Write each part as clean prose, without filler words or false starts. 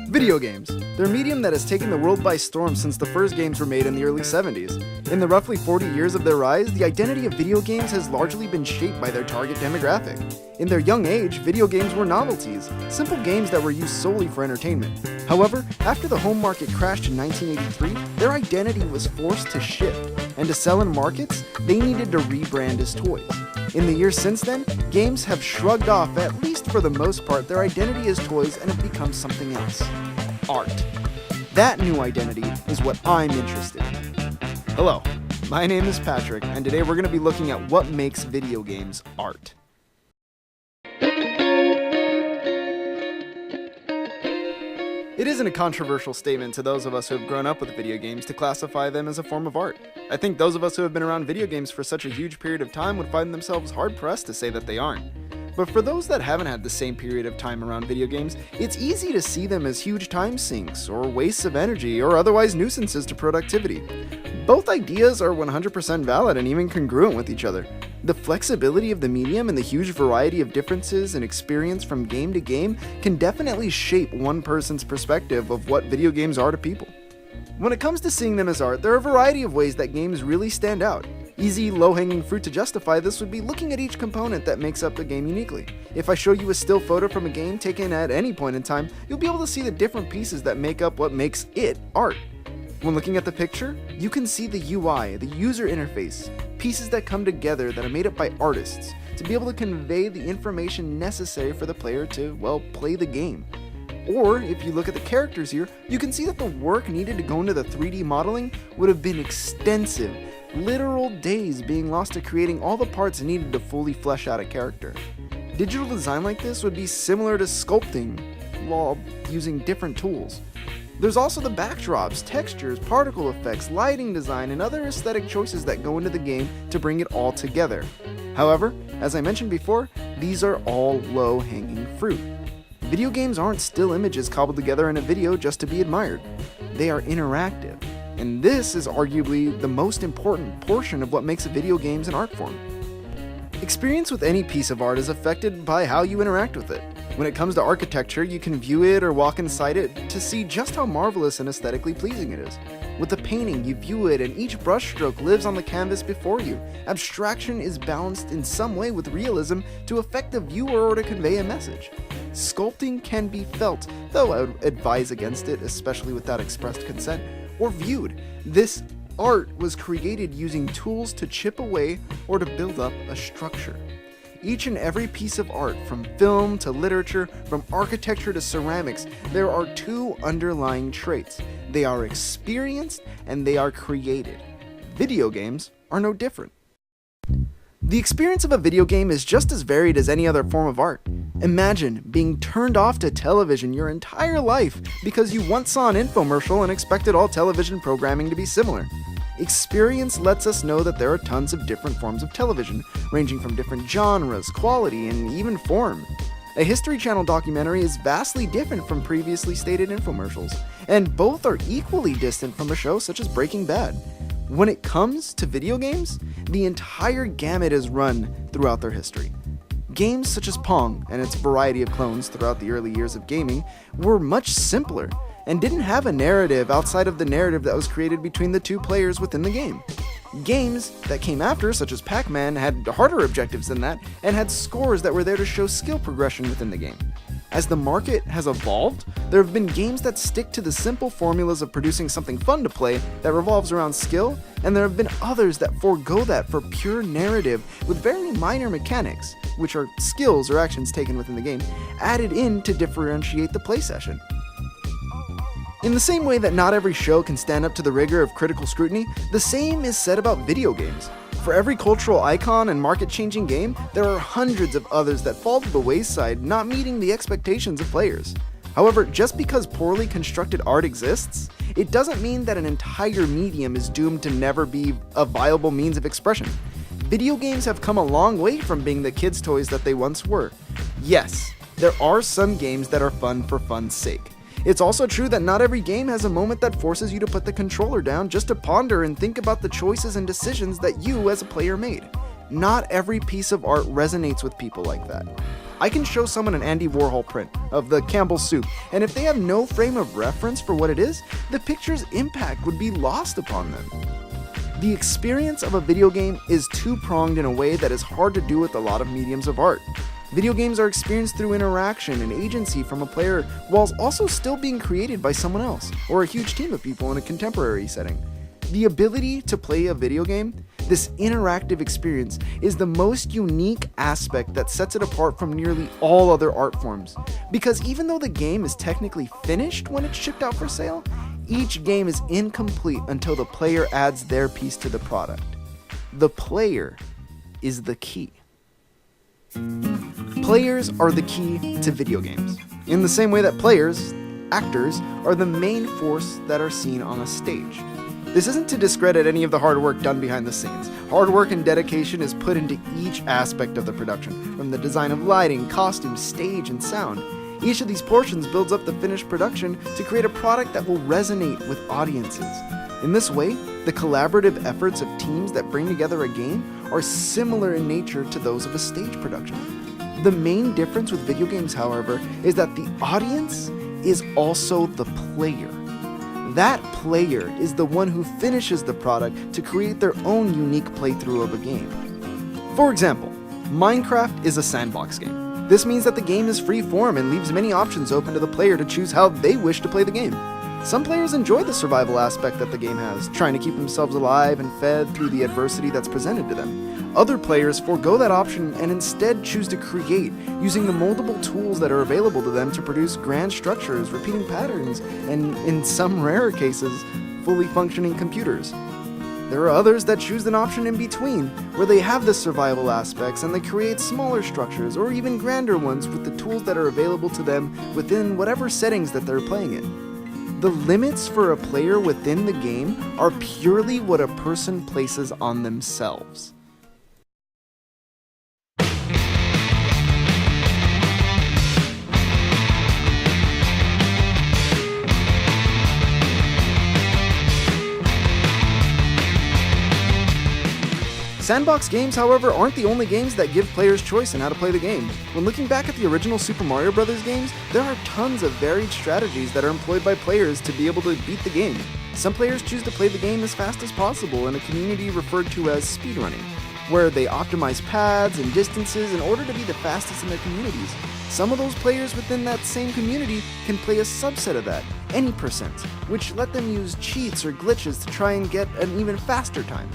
Video games. They're a medium that has taken the world by storm since the first games were made in the early 70s. In the roughly 40 years of their rise, the identity of video games has largely been shaped by their target demographic. In their young age, video games were novelties, simple games that were used solely for entertainment. However, after the home market crashed in 1983, their identity was forced to shift, and to sell in markets, they needed to rebrand as toys. In the years since then, games have shrugged off, at least for the most part, their identity as toys and have become something else. Art. That new identity is what I'm interested in. Hello, my name is Patrick, and today we're going to be looking at what makes video games art. It isn't a controversial statement to those of us who have grown up with video games to classify them as a form of art. I think those of us who have been around video games for such a huge period of time would find themselves hard-pressed to say that they aren't. But for those that haven't had the same period of time around video games, it's easy to see them as huge time sinks, or wastes of energy, or otherwise nuisances to productivity. Both ideas are 100% valid and even congruent with each other. The flexibility of the medium and the huge variety of differences in experience from game to game can definitely shape one person's perspective of what video games are to people. When it comes to seeing them as art, there are a variety of ways that games really stand out. Easy, low-hanging fruit to justify this would be looking at each component that makes up a game uniquely. If I show you a still photo from a game taken at any point in time, you'll be able to see the different pieces that make up what makes it art. When looking at the picture, you can see the UI, the user interface, pieces that come together that are made up by artists to be able to convey the information necessary for the player to, well, play the game. Or, if you look at the characters here, you can see that the work needed to go into the 3D modeling would have been extensive, literal days being lost to creating all the parts needed to fully flesh out a character. Digital design like this would be similar to sculpting, while using different tools. There's also the backdrops, textures, particle effects, lighting design, and other aesthetic choices that go into the game to bring it all together. However, as I mentioned before, these are all low-hanging fruit. Video games aren't still images cobbled together in a video just to be admired. They are interactive, and this is arguably the most important portion of what makes a video game an art form. Experience with any piece of art is affected by how you interact with it. When it comes to architecture, you can view it or walk inside it to see just how marvelous and aesthetically pleasing it is. With a painting, you view it and each brushstroke lives on the canvas before you. Abstraction is balanced in some way with realism to affect the viewer or to convey a message. Sculpting can be felt, though I would advise against it, especially without expressed consent, or viewed. This art was created using tools to chip away or to build up a structure. Each and every piece of art, from film to literature, from architecture to ceramics, there are two underlying traits. They are experienced and they are created. Video games are no different. The experience of a video game is just as varied as any other form of art. Imagine being turned off to television your entire life because you once saw an infomercial and expected all television programming to be similar. Experience lets us know that there are tons of different forms of television, ranging from different genres, quality, and even form. A History Channel documentary is vastly different from previously stated infomercials, and both are equally distant from a show such as Breaking Bad. When it comes to video games, the entire gamut is run throughout their history. Games such as Pong and its variety of clones throughout the early years of gaming were much simpler and didn't have a narrative outside of the narrative that was created between the two players within the game. Games that came after, such as Pac-Man, had harder objectives than that and had scores that were there to show skill progression within the game. As the market has evolved, there have been games that stick to the simple formulas of producing something fun to play that revolves around skill, and there have been others that forego that for pure narrative with very minor mechanics, which are skills or actions taken within the game, added in to differentiate the play session. In the same way that not every show can stand up to the rigor of critical scrutiny, the same is said about video games. For every cultural icon and market-changing game, there are hundreds of others that fall to the wayside, not meeting the expectations of players. However, just because poorly constructed art exists, it doesn't mean that an entire medium is doomed to never be a viable means of expression. Video games have come a long way from being the kids' toys that they once were. Yes, there are some games that are fun for fun's sake. It's also true that not every game has a moment that forces you to put the controller down just to ponder and think about the choices and decisions that you as a player made. Not every piece of art resonates with people like that. I can show someone an Andy Warhol print of the Campbell soup, and if they have no frame of reference for what it is, the picture's impact would be lost upon them. The experience of a video game is two-pronged in a way that is hard to do with a lot of mediums of art. Video games are experienced through interaction and agency from a player, while also still being created by someone else, or a huge team of people in a contemporary setting. The ability to play a video game, this interactive experience, is the most unique aspect that sets it apart from nearly all other art forms. Because even though the game is technically finished when it's shipped out for sale, each game is incomplete until the player adds their piece to the product. The player is the key. Players are the key to video games, in the same way that players, actors, are the main force that are seen on a stage. This isn't to discredit any of the hard work done behind the scenes. Hard work and dedication is put into each aspect of the production, from the design of lighting, costumes, stage, and sound. Each of these portions builds up the finished production to create a product that will resonate with audiences. In this way, the collaborative efforts of teams that bring together a game are similar in nature to those of a stage production. The main difference with video games, however, is that the audience is also the player. That player is the one who finishes the product to create their own unique playthrough of a game. For example, Minecraft is a sandbox game. This means that the game is free form and leaves many options open to the player to choose how they wish to play the game. Some players enjoy the survival aspect that the game has, trying to keep themselves alive and fed through the adversity that's presented to them. Other players forego that option and instead choose to create, using the multiple tools that are available to them to produce grand structures, repeating patterns, and in some rare cases, fully functioning computers. There are others that choose an option in between, where they have the survival aspects and they create smaller structures or even grander ones with the tools that are available to them within whatever settings that they're playing in. The limits for a player within the game are purely what a person places on themselves. Sandbox games, however, aren't the only games that give players choice in how to play the game. When looking back at the original Super Mario Bros. Games, there are tons of varied strategies that are employed by players to be able to beat the game. Some players choose to play the game as fast as possible in a community referred to as speedrunning, where they optimize paths and distances in order to be the fastest in their communities. Some of those players within that same community can play a subset of that, any percent, which let them use cheats or glitches to try and get an even faster time.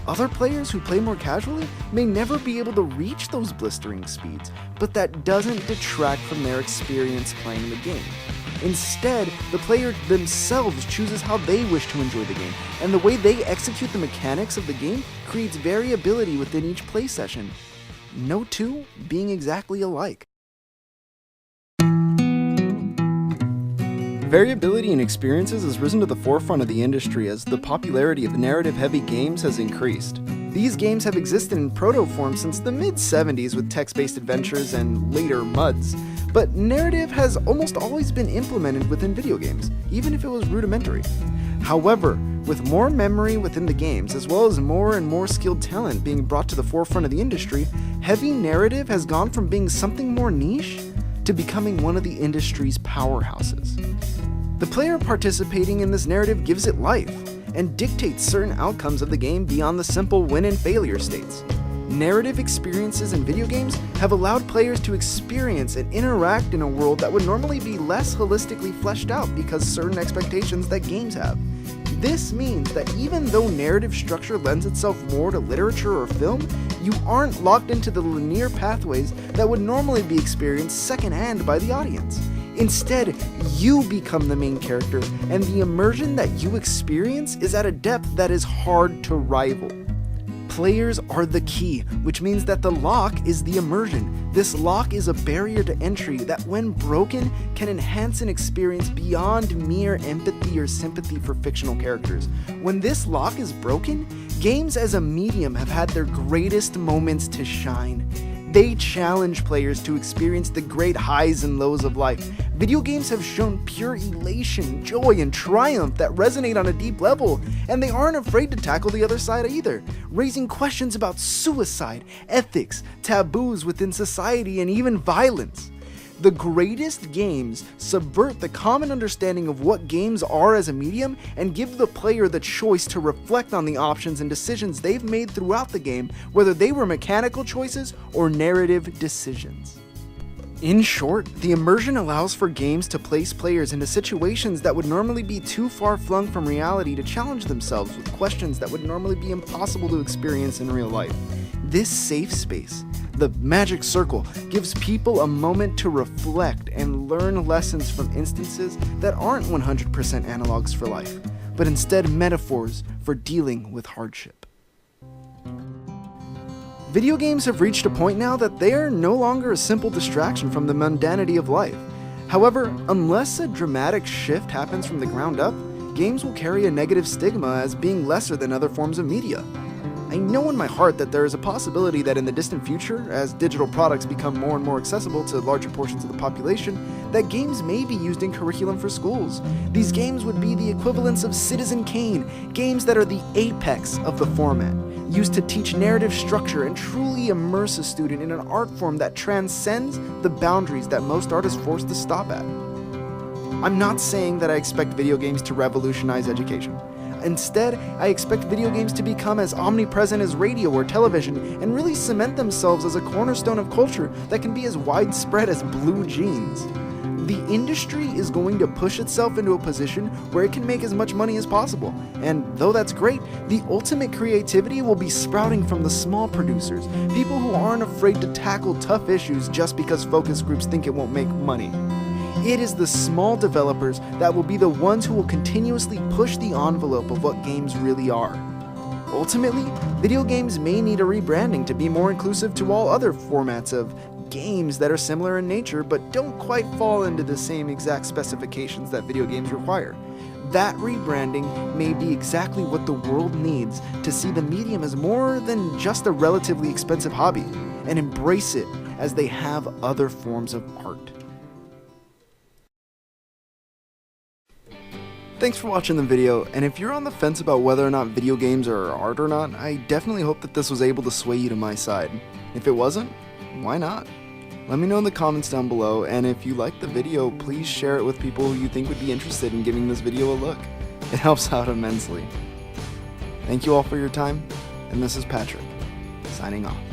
Other players who play more casually may never be able to reach those blistering speeds, but that doesn't detract from their experience playing the game. Instead, the player themselves chooses how they wish to enjoy the game, and the way they execute the mechanics of the game creates variability within each play session. No two being exactly alike. Variability in experiences has risen to the forefront of the industry as the popularity of narrative-heavy games has increased. These games have existed in proto-form since the mid-70s with text-based adventures and later MUDs, but narrative has almost always been implemented within video games, even if it was rudimentary. However, with more memory within the games, as well as more and more skilled talent being brought to the forefront of the industry, heavy narrative has gone from being something more niche to becoming one of the industry's powerhouses. The player participating in this narrative gives it life, and dictates certain outcomes of the game beyond the simple win and failure states. Narrative experiences in video games have allowed players to experience and interact in a world that would normally be less holistically fleshed out because certain expectations that games have. This means that even though narrative structure lends itself more to literature or film, you aren't locked into the linear pathways that would normally be experienced secondhand by the audience. Instead, you become the main character, and the immersion that you experience is at a depth that is hard to rival. Players are the key, which means that the lock is the immersion. This lock is a barrier to entry that, when broken, can enhance an experience beyond mere empathy or sympathy for fictional characters. When this lock is broken, games as a medium have had their greatest moments to shine. They challenge players to experience the great highs and lows of life. Video games have shown pure elation, joy, and triumph that resonate on a deep level, and they aren't afraid to tackle the other side either, raising questions about suicide, ethics, taboos within society, and even violence. The greatest games subvert the common understanding of what games are as a medium and give the player the choice to reflect on the options and decisions they've made throughout the game, whether they were mechanical choices or narrative decisions. In short, the immersion allows for games to place players into situations that would normally be too far flung from reality to challenge themselves with questions that would normally be impossible to experience in real life. This safe space, the magic circle, gives people a moment to reflect and learn lessons from instances that aren't 100% analogs for life, but instead metaphors for dealing with hardship. Video games have reached a point now that they are no longer a simple distraction from the mundanity of life. However, unless a dramatic shift happens from the ground up, games will carry a negative stigma as being lesser than other forms of media. I know in my heart that there is a possibility that in the distant future, as digital products become more and more accessible to larger portions of the population, that games may be used in curriculum for schools. These games would be the equivalents of Citizen Kane, games that are the apex of the format, used to teach narrative structure and truly immerse a student in an art form that transcends the boundaries that most art is forced to stop at. I'm not saying that I expect video games to revolutionize education. Instead, I expect video games to become as omnipresent as radio or television and really cement themselves as a cornerstone of culture that can be as widespread as blue jeans. The industry is going to push itself into a position where it can make as much money as possible, and though that's great, the ultimate creativity will be sprouting from the small producers, people who aren't afraid to tackle tough issues just because focus groups think it won't make money. It is the small developers that will be the ones who will continuously push the envelope of what games really are. Ultimately, video games may need a rebranding to be more inclusive to all other formats of games that are similar in nature but don't quite fall into the same exact specifications that video games require. That rebranding may be exactly what the world needs to see the medium as more than just a relatively expensive hobby, and embrace it as they have other forms of art. Thanks for watching the video, and if you're on the fence about whether or not video games are art or not, I definitely hope that this was able to sway you to my side. If it wasn't, why not? Let me know in the comments down below, and if you liked the video, please share it with people who you think would be interested in giving this video a look. It helps out immensely. Thank you all for your time, and this is Patrick, signing off.